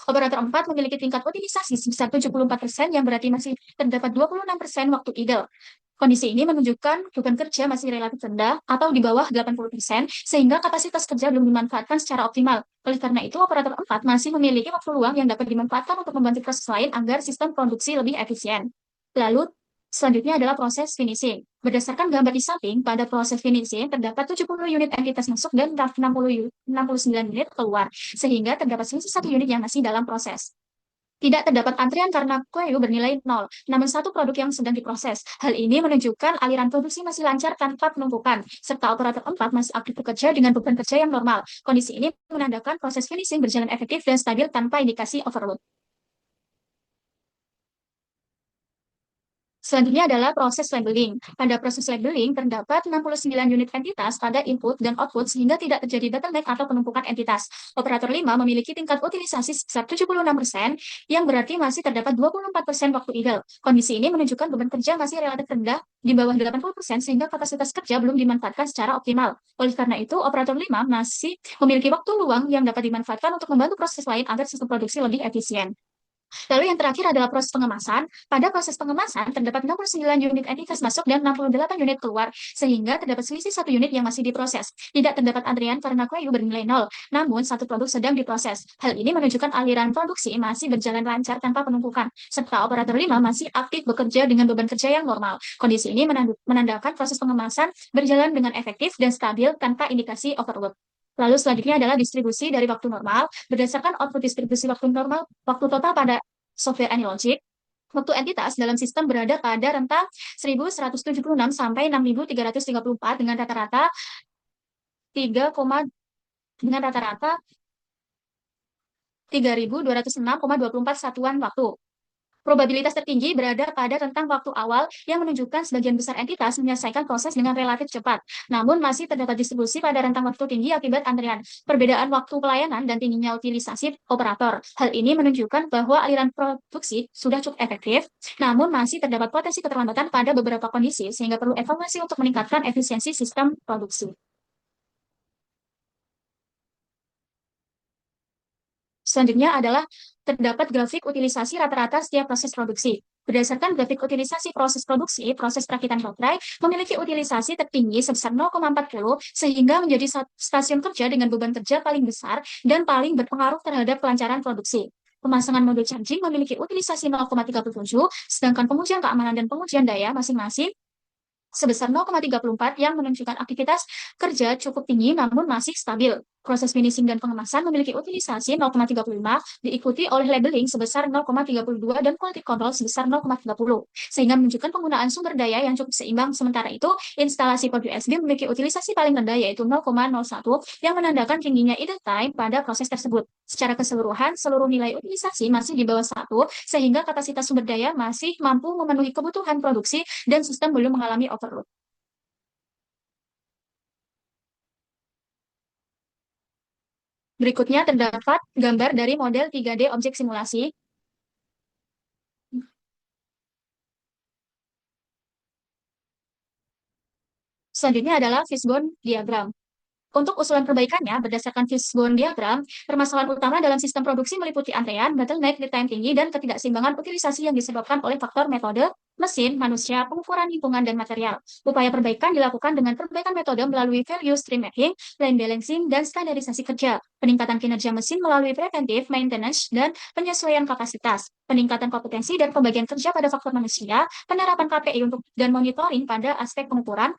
Operator 4 memiliki tingkat utilisasi sebesar 74%, yang berarti masih terdapat 26% waktu idle. Kondisi ini menunjukkan beban kerja masih relatif rendah atau di bawah 80%, sehingga kapasitas kerja belum dimanfaatkan secara optimal. Oleh karena itu, operator 4 masih memiliki waktu luang yang dapat dimanfaatkan untuk membantu proses lain agar sistem produksi lebih efisien. Lalu, selanjutnya adalah proses finishing. Berdasarkan gambar di samping, pada proses finishing terdapat 70 unit entitas masuk dan 69 unit keluar, sehingga terdapat selisih 1 unit yang masih dalam proses. Tidak terdapat antrian karena QU bernilai 0, namun satu produk yang sedang diproses. Hal ini menunjukkan aliran produksi masih lancar tanpa penumpukan, serta operator 4 masih aktif bekerja dengan beban kerja yang normal. Kondisi ini menandakan proses finishing berjalan efektif dan stabil tanpa indikasi overload. Selanjutnya adalah proses labeling. Pada proses labeling, terdapat 69 unit entitas pada input dan output sehingga tidak terjadi bottleneck atau penumpukan entitas. Operator 5 memiliki tingkat utilisasi sebesar 76%, yang berarti masih terdapat 24% waktu idle. Kondisi ini menunjukkan beban kerja masih relatif rendah di bawah 80% sehingga kapasitas kerja belum dimanfaatkan secara optimal. Oleh karena itu, operator 5 masih memiliki waktu luang yang dapat dimanfaatkan untuk membantu proses lain agar sistem produksi lebih efisien. Lalu yang terakhir adalah proses pengemasan. Pada proses pengemasan, terdapat 69 unit entitas masuk dan 68 unit keluar, sehingga terdapat selisih satu unit yang masih diproses. Tidak terdapat antrian karena QU bernilai 0, namun satu produk sedang diproses. Hal ini menunjukkan aliran produksi masih berjalan lancar tanpa penumpukan, serta operator 5 masih aktif bekerja dengan beban kerja yang normal. Kondisi ini menandakan proses pengemasan berjalan dengan efektif dan stabil tanpa indikasi overload. Lalu selanjutnya adalah distribusi dari waktu normal. Berdasarkan output distribusi waktu normal, waktu total pada software AnyLogic, waktu entitas dalam sistem berada pada rentang 1176 sampai 6334 dengan rata-rata 3, dengan rata-rata 3206,24 satuan waktu. Probabilitas tertinggi berada pada rentang waktu awal yang menunjukkan sebagian besar entitas menyelesaikan proses dengan relatif cepat. Namun masih terdapat distribusi pada rentang waktu tinggi akibat antrian, perbedaan waktu pelayanan, dan tingginya utilisasi operator. Hal ini menunjukkan bahwa aliran produksi sudah cukup efektif, namun masih terdapat potensi keterlambatan pada beberapa kondisi, sehingga perlu evaluasi untuk meningkatkan efisiensi sistem produksi. Selanjutnya adalah terdapat grafik utilisasi rata-rata setiap proses produksi. Berdasarkan grafik utilisasi proses produksi, proses perakitan baterai memiliki utilisasi tertinggi sebesar 0,40 sehingga menjadi stasiun kerja dengan beban kerja paling besar dan paling berpengaruh terhadap kelancaran produksi. Pemasangan modul charging memiliki utilisasi 0,37, sedangkan pengujian keamanan dan pengujian daya masing-masing sebesar 0,34 yang menunjukkan aktivitas kerja cukup tinggi namun masih stabil. Proses finishing dan pengemasan memiliki utilisasi 0,35, diikuti oleh labeling sebesar 0,32 dan quality control sebesar 0,30, sehingga menunjukkan penggunaan sumber daya yang cukup seimbang. Sementara itu, instalasi port USB memiliki utilisasi paling rendah yaitu 0,01 yang menandakan tingginya idle time pada proses tersebut. Secara keseluruhan, seluruh nilai utilisasi masih di bawah 1, sehingga kapasitas sumber daya masih mampu memenuhi kebutuhan produksi dan sistem belum mengalami overload. Berikutnya terdapat gambar dari model 3D objek simulasi. Selanjutnya adalah fishbone diagram. Untuk usulan perbaikannya, berdasarkan fishbone diagram, permasalahan utama dalam sistem produksi meliputi antrean, bottleneck, lead time tinggi, dan ketidakseimbangan utilisasi yang disebabkan oleh faktor metode, mesin, manusia, pengukuran lingkungan, dan material. Upaya perbaikan dilakukan dengan perbaikan metode melalui value stream mapping, line balancing, dan standarisasi kerja, peningkatan kinerja mesin melalui preventive maintenance, dan penyesuaian kapasitas, peningkatan kompetensi dan pembagian kerja pada faktor manusia, penerapan KPI dan monitoring pada aspek pengukuran,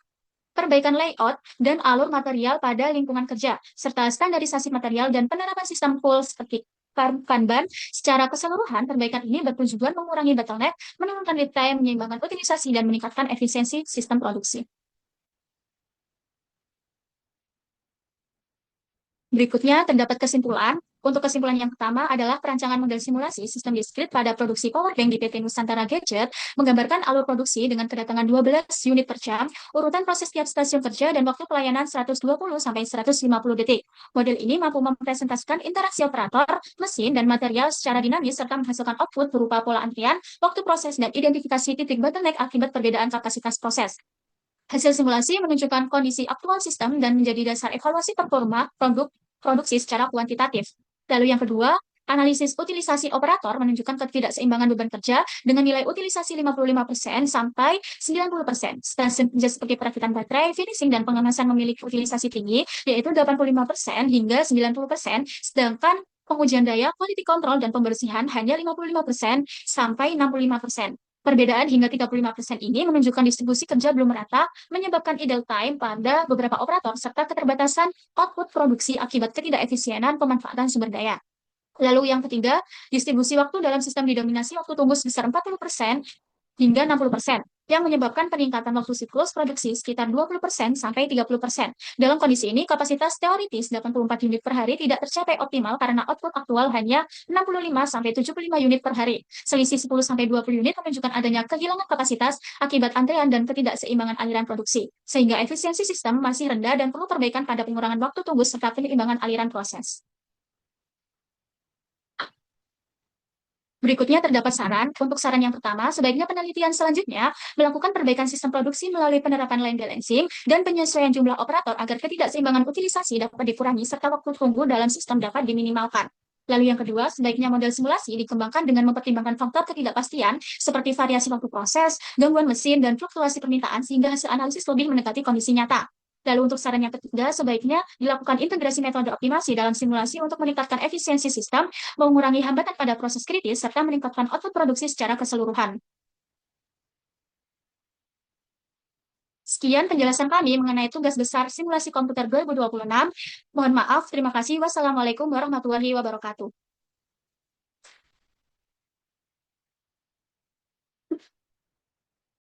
perbaikan layout dan alur material pada lingkungan kerja, serta standarisasi material dan penerapan sistem full seperti Kanban. Secara keseluruhan, perbaikan ini bertujuan mengurangi bottleneck, menurunkan lead time, menyeimbangkan utilisasi, dan meningkatkan efisiensi sistem produksi. Berikutnya terdapat kesimpulan. Untuk kesimpulan yang pertama adalah perancangan model simulasi sistem diskrit pada produksi powerbank di PT Nusantara Gadget menggambarkan alur produksi dengan kedatangan 12 unit per jam, urutan proses tiap stasiun kerja, dan waktu pelayanan 120 sampai 150 detik. Model ini mampu mempresentasikan interaksi operator, mesin, dan material secara dinamis serta menghasilkan output berupa pola antrian, waktu proses, dan identifikasi titik bottleneck akibat perbedaan kapasitas proses. Hasil simulasi menunjukkan kondisi aktual sistem dan menjadi dasar evaluasi performa produksi secara kuantitatif. Lalu yang kedua, analisis utilisasi operator menunjukkan ketidakseimbangan beban kerja dengan nilai utilisasi 55% sampai 90%. Stasiun kerja seperti perakitan baterai, finishing, dan pengemasan memiliki utilisasi tinggi, yaitu 85% hingga 90%, sedangkan pengujian daya, quality control, dan pembersihan hanya 55% sampai 65%. Perbedaan hingga 35% ini menunjukkan distribusi kerja belum merata, menyebabkan idle time pada beberapa operator, serta keterbatasan output produksi akibat ketidakefisienan pemanfaatan sumber daya. Lalu yang ketiga, distribusi waktu dalam sistem didominasi waktu tunggu sebesar 40% hingga 60%, yang menyebabkan peningkatan waktu siklus produksi sekitar 20% sampai 30%. Dalam kondisi ini, kapasitas teoritis 84 unit per hari tidak tercapai optimal karena output aktual hanya 65 sampai 75 unit per hari. Selisih 10 sampai 20 unit menunjukkan adanya kehilangan kapasitas akibat antrean dan ketidakseimbangan aliran produksi, sehingga efisiensi sistem masih rendah dan perlu perbaikan pada pengurangan waktu tunggu serta penyeimbangan aliran proses. Berikutnya terdapat saran. Untuk saran yang pertama, sebaiknya penelitian selanjutnya melakukan perbaikan sistem produksi melalui penerapan line balancing dan penyesuaian jumlah operator agar ketidakseimbangan utilisasi dapat dikurangi serta waktu tunggu dalam sistem dapat diminimalkan. Lalu yang kedua, sebaiknya model simulasi dikembangkan dengan mempertimbangkan faktor ketidakpastian seperti variasi waktu proses, gangguan mesin, dan fluktuasi permintaan sehingga hasil analisis lebih mendekati kondisi nyata. Lalu untuk saran yang ketiga, sebaiknya dilakukan integrasi metode optimasi dalam simulasi untuk meningkatkan efisiensi sistem, mengurangi hambatan pada proses kritis, serta meningkatkan output produksi secara keseluruhan. Sekian penjelasan kami mengenai tugas besar simulasi komputer 2026. Mohon maaf, terima kasih. Wassalamualaikum warahmatullahi wabarakatuh.